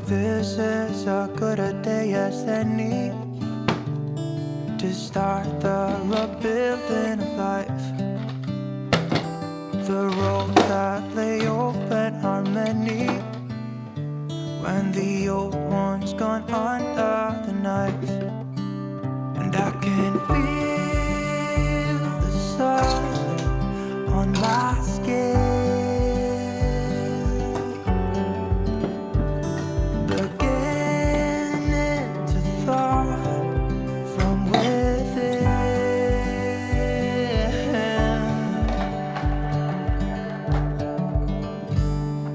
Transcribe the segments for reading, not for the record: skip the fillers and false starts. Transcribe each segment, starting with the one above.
This is as good a day as any to start the rebuilding of life. The roads that lay open are many when the old one's gone under the knife. And I can feel the sun on my skin, beginning to thaw from within.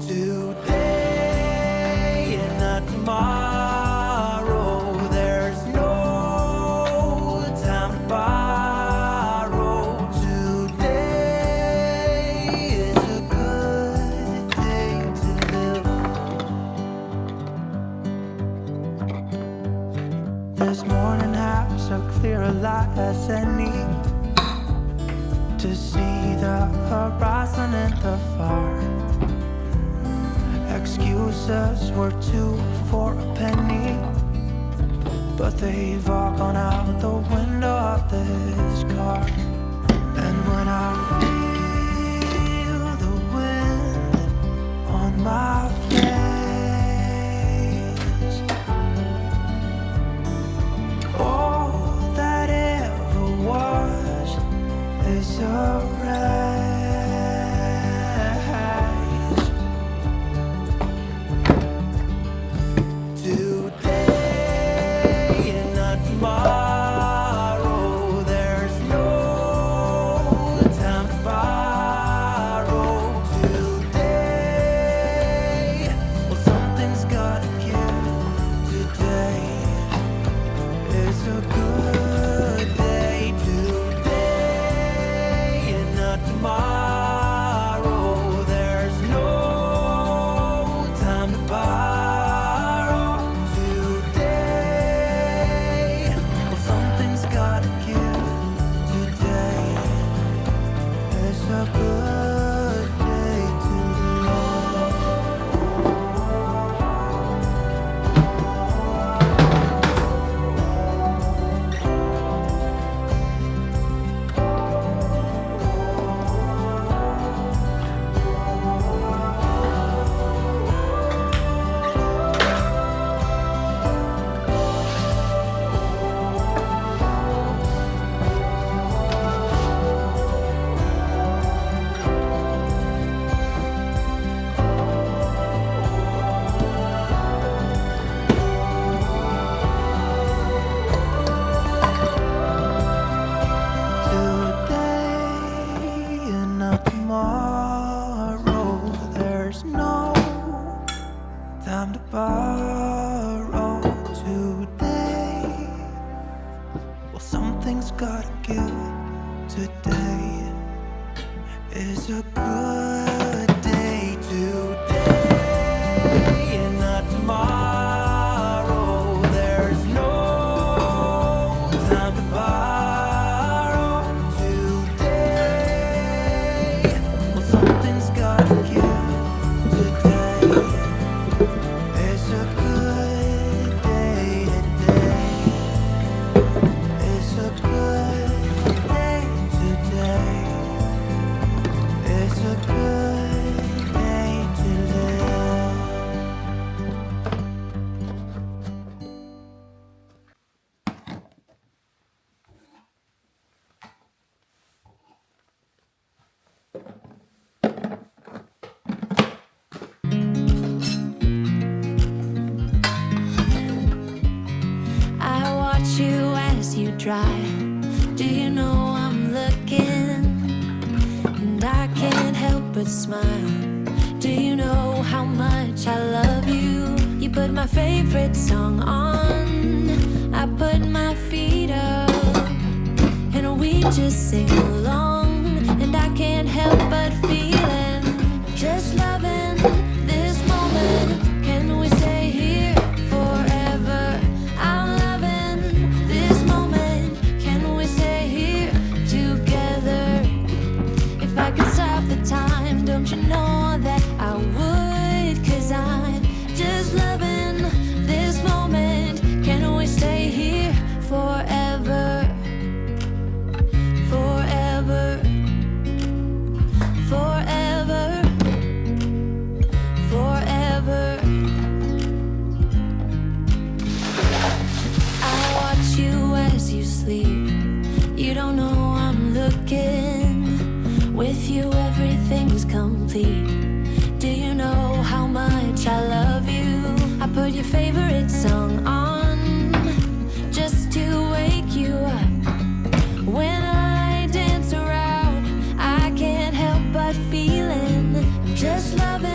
Today and not tomorrow, there's no time to borrow. Today is a good day to live. This morning has so clear a light as any to see the horizon and the far. Excuses were 2 for a penny, but they've all gone out the window of this car. And when I feel the wind on my face, all that ever was is a wreck. Today and not tomorrow, there's no time to borrow. Today, well, something's gotta give. Today is a good day. Today and not tomorrow, there's no time to borrow. Today, well, something's gotta give. Today is a good day to live. Today and not tomorrow, there's no time to borrow. Today, well, something's gotta give. Today is a good day. Today and not tomorrow, there's no time to borrow. Today, well, something's gotta give. Today is a good day. Today is a good day. Today is a good day to live. I watch you as you drive. Do you know I'm looking? And I can't help but smile. Do you know how much I love you? You put my favorite song on. I put my feet up, and we just sing along. And I can't help but feeling, just loving this moment. Can we stay here forever? I'm loving this moment. Can we stay here together? If I could stop the time, don't you know that I would? 'Cause I'm just loving Just loving